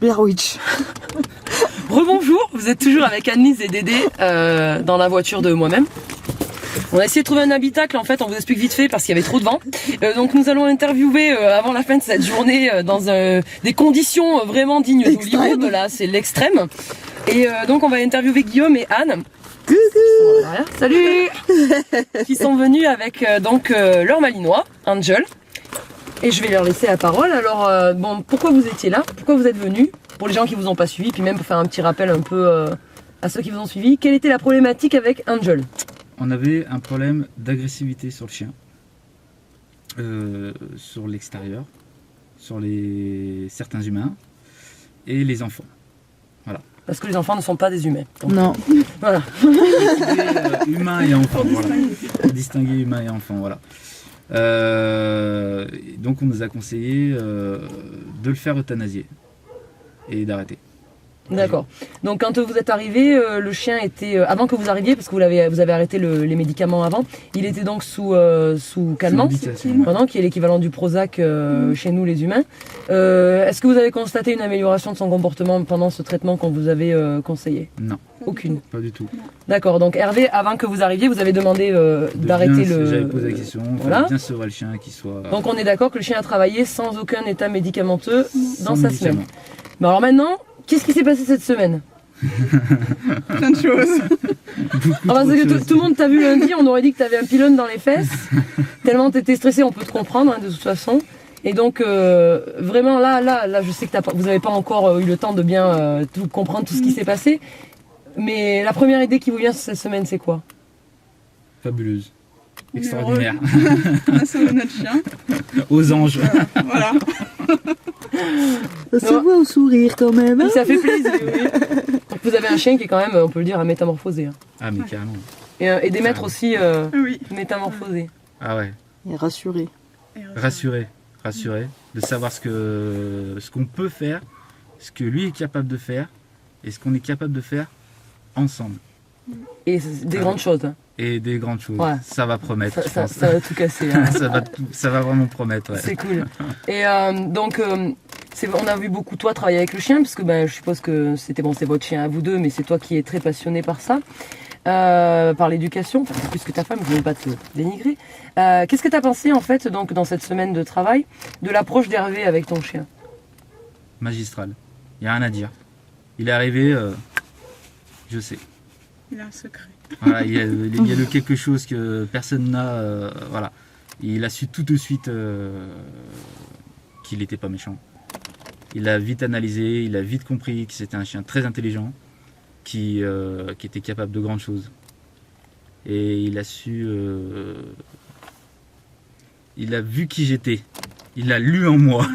Blair Witch. Rebonjour, vous êtes toujours avec Annelise et Dédé dans la voiture de moi-même. On a essayé de trouver un habitacle, en fait, on vous explique vite fait parce qu'il y avait trop de vent. Donc nous allons interviewer avant la fin de cette journée dans des conditions vraiment dignes d'Hollywood. Là, c'est l'extrême. Et donc on va interviewer Guillaume et Anne. Coucou. Salut. Qui sont venus avec leur malinois, Angel. Et je vais leur laisser la parole. Alors, bon, pourquoi vous étiez là? Pourquoi vous êtes venus? Pour les gens qui vous ont pas suivi, puis même pour faire un petit rappel un peu à ceux qui vous ont suivi. Quelle était la problématique avec Angel? On avait un problème d'agressivité sur le chien, sur l'extérieur, sur certains humains et les enfants. Voilà. Parce que les enfants ne sont pas des humains. Donc, Non. voilà. Humains et enfants, voilà. Distinguer humains et enfants, voilà. Donc on nous a conseillé de le faire euthanasier et d'arrêter. D'accord. Donc quand vous êtes arrivé, le chien était avant que vous arriviez, parce que vous avez arrêté les médicaments avant, il était donc sous calmant, pendant qui est l'équivalent du Prozac chez nous les humains. Est-ce que vous avez constaté une amélioration de son comportement pendant ce traitement qu'on vous avait conseillé? Non. Aucune. Pas du tout. D'accord. Donc Hervé, avant que vous arriviez, vous avez demandé d'arrêter le. J'avais posé la question. Voilà. Bien sevrer le chien qui soit. Donc on est d'accord que le chien a travaillé sans aucun état médicamenteux dans sans sa médicaments. semaine. Mais alors maintenant, qu'est-ce qui s'est passé cette semaine? Plein de choses. Parce que tout le monde t'a vu lundi, on aurait dit que t'avais un pylône dans les fesses. Tellement t'étais stressé, on peut te comprendre de toute façon. Et donc vraiment là, je sais que vous n'avez pas encore eu le temps de bien tout comprendre tout ce qui s'est passé. Mais la première idée qui vous vient cette semaine, c'est quoi? Fabuleuse. Extraordinaire. On a sauvé notre chien. Aux anges. Voilà. Ça se voit au sourire quand même. Hein. Ça fait plaisir, oui. Donc vous avez un chien qui est quand même, on peut le dire, à métamorphoser. Hein. Ah mais carrément. Et des maîtres aussi Oui. métamorphosés. Ah ouais. Et rassuré. Rassuré, de savoir ce qu'on peut faire, ce que lui est capable de faire et ce qu'on est capable de faire ensemble. Et des grandes choses. Hein. Et des grandes choses. Ouais. Ça va promettre, je pense. Ça va tout casser. Hein. ça va vraiment promettre. Ouais. C'est cool. Et donc, on a vu beaucoup toi travailler avec le chien, parce que je suppose que c'est votre chien à vous deux, mais c'est toi qui es très passionné par ça. Par l'éducation, enfin, c'est plus que ta femme, je ne veux pas te dénigrer. Qu'est-ce que tu as pensé en fait donc, dans cette semaine de travail de l'approche d'Hervé avec ton chien? Magistral. Il n'y a rien à dire. Il est arrivé, je sais. Il a un secret. Voilà, il y a le quelque chose que personne n'a. Voilà. Il a su tout de suite qu'il n'était pas méchant. Il a vite analysé, il a vite compris que c'était un chien très intelligent, qui était capable de grandes choses. Et il a su... il a vu qui j'étais. Il a lu en moi.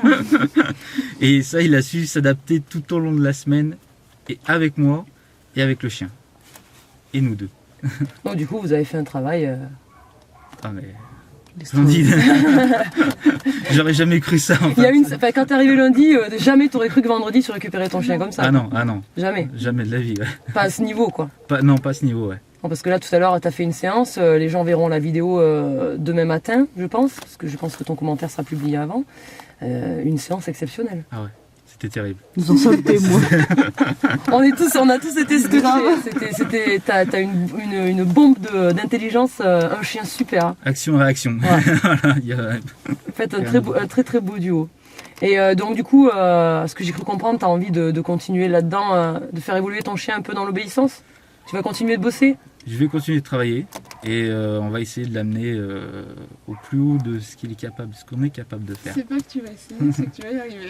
Et ça, il a su s'adapter tout au long de la semaine, et avec moi, et avec le chien. Et nous deux. Donc du coup, vous avez fait un travail... Ah mais... Splendide. J'aurais jamais cru ça. En fait. Quand t'es arrivé lundi, jamais t'aurais cru que vendredi tu récupérais ton chien comme ça. Ah non. Jamais. Jamais de la vie, ouais. Pas à ce niveau, quoi. Non, pas à ce niveau, ouais. Non, parce que là, tout à l'heure, t'as fait une séance. Les gens verront la vidéo demain matin, je pense, parce que je pense que ton commentaire sera publié avant. Une séance exceptionnelle. Ah ouais, c'était terrible. Nous en sommes témoins. On a tous été scotchés. T'as une bombe d'intelligence, un chien super. Hein. Action-réaction. Ouais. Voilà, En fait, un très beau duo. Et donc du coup, ce que j'ai cru comprendre, t'as envie de continuer là-dedans, de faire évoluer ton chien un peu dans l'obéissance. Tu vas continuer de bosser? Je vais continuer de travailler et on va essayer de l'amener au plus haut de ce qu'il est capable, ce qu'on est capable de faire. C'est pas que tu vas essayer, c'est que tu vas y arriver.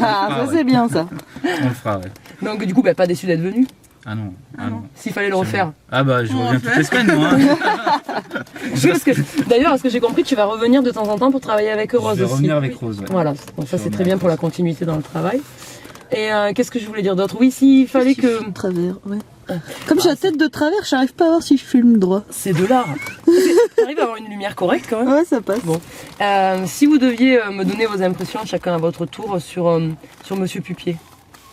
Ah, ça c'est bien ça. On le fera, ouais. Donc du coup, pas déçu d'être venu. Ah non. S'il fallait le refaire. Ah bah je On reviens refait. toutes les semaines moi. Hein. D'ailleurs, à ce que j'ai compris, tu vas revenir de temps en temps pour travailler avec Rose Je vais aussi. revenir avec Rose, ouais. Voilà, donc ça c'est très bien pour la continuité dans le travail. Et qu'est-ce que je voulais dire d'autre? Oui, s'il fallait que... De travers, ouais. Comme j'ai la tête de travers, j'arrive pas à voir si je filme droit. C'est de l'art. T'arrives à avoir une lumière correcte quand même. Ouais, ça passe. Bon. Si vous deviez me donner vos impressions chacun à votre tour sur Monsieur Pupier,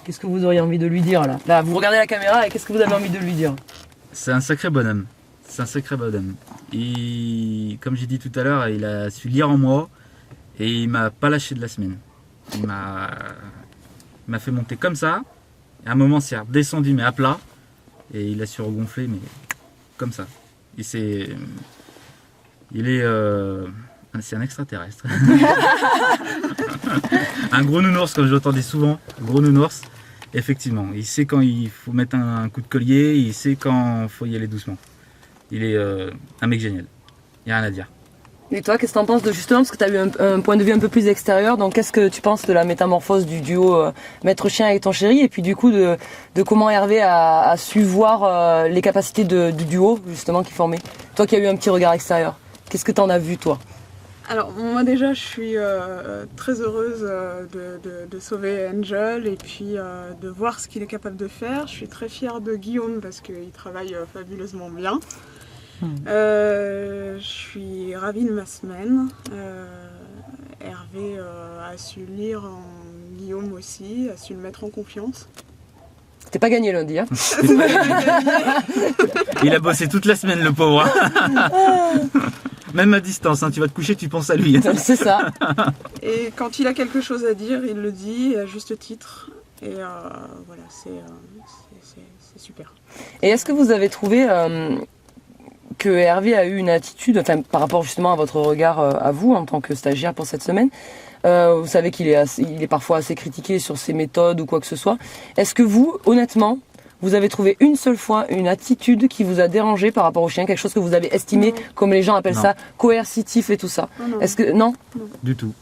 qu'est-ce que vous auriez envie de lui dire là? Là, vous regardez la caméra et qu'est-ce que vous avez envie de lui dire? C'est un sacré bonhomme. Comme j'ai dit tout à l'heure, il a su lire en moi et il m'a pas lâché de la semaine. Il m'a fait monter comme ça. Et à un moment, c'est redescendu, mais à plat. Et il a su regonfler, mais comme ça. C'est un extraterrestre. Un gros nounours, comme je l'entendais souvent. Gros nounours. Effectivement, il sait quand il faut mettre un coup de collier, il sait quand il faut y aller doucement. Il est un mec génial. Il n'y a rien à dire. Et toi, qu'est-ce que t'en penses de justement, parce que tu as eu un point de vue un peu plus extérieur, donc qu'est-ce que tu penses de la métamorphose du duo maître chien avec ton chéri, et puis du coup de comment Hervé a su voir les capacités du duo justement qui formait. Toi qui as eu un petit regard extérieur, qu'est-ce que t'en as vu toi? Alors moi déjà je suis très heureuse de sauver Angel et puis de voir ce qu'il est capable de faire. Je suis très fière de Guillaume parce qu'il travaille fabuleusement bien. Je suis ravie de ma semaine. Hervé a su lire en Guillaume aussi, a su le mettre en confiance. T'es pas gagné lundi, hein? Il a bossé toute la semaine, le pauvre. Même à distance, hein, tu vas te coucher, tu penses à lui. C'est ça. Et quand il a quelque chose à dire, il le dit à juste titre. Et voilà, c'est super. Et est-ce que vous avez trouvé que Hervé a eu une attitude, enfin par rapport justement à votre regard à vous en tant que stagiaire pour cette semaine, vous savez qu'il est parfois assez critiqué sur ses méthodes ou quoi que ce soit. Est-ce que vous, honnêtement, vous avez trouvé une seule fois une attitude qui vous a dérangé par rapport au chien, quelque chose que vous avez estimé, Non. comme les gens appellent Non. ça, coercitif et tout ça? Non. Est-ce que non? Du tout.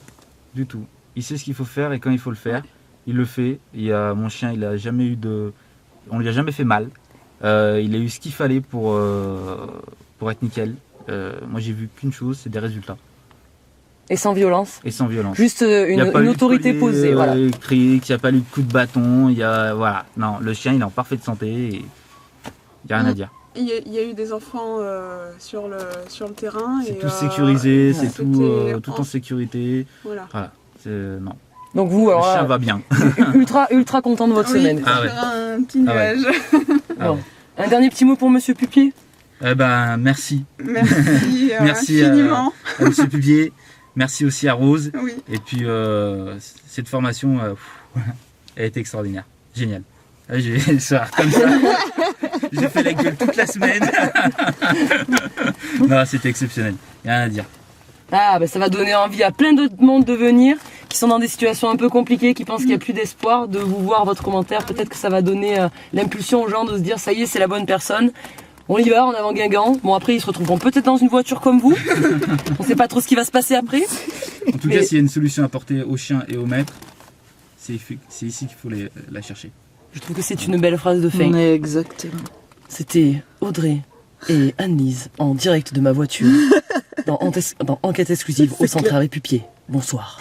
Du tout. Il sait ce qu'il faut faire et quand il faut le faire, il le fait. Mon chien, il a jamais eu on lui a jamais fait mal. Il a eu ce qu'il fallait pour être nickel. Moi, j'ai vu qu'une chose, c'est des résultats. Et sans violence? Et sans violence. Juste Il y a pas eu une de autorité collier, posée, voilà. Cric, il n'y a pas eu de coup de bâton, voilà. Non, le chien, il est en parfaite santé et il n'y a rien à dire. Il y a eu des enfants sur le terrain. C'est et, tout sécurisé, c'est c'était tout en sécurité. Voilà. Voilà. Non. Donc vous, Le alors chien là, va bien. ultra content de votre Oui, semaine. Ah ouais. sur un petit Ah ouais. nuage. Ah ouais. Un dernier petit mot pour Monsieur Pupier? Eh ben, merci. Merci, Merci infiniment. à Monsieur Pubier. Merci aussi à Rose. Oui. Et puis, cette formation, elle a été extraordinaire. Génial. Là, j'ai le soir comme ça. J'ai fait la gueule toute la semaine. Non, c'était exceptionnel. Il n'y a rien à dire. Ah, bah ça va donner envie à plein d'autres mondes de venir, qui sont dans des situations un peu compliquées, qui pensent qu'il n'y a plus d'espoir, de vous voir votre commentaire. Peut-être que ça va donner l'impulsion aux gens de se dire, ça y est, c'est la bonne personne. On y va, en avant Guingamp. Bon, après, ils se retrouveront peut-être dans une voiture comme vous. On sait pas trop ce qui va se passer après. En tout cas, s'il y a une solution à apporter aux chiens et aux maîtres, c'est ici qu'il faut la chercher. Je trouve que c'est une belle phrase de fin. Exactement. C'était Audrey et Anne-Lise en direct de ma voiture dans Enquête exclusive au Centre Hervé Pupier. Bonsoir.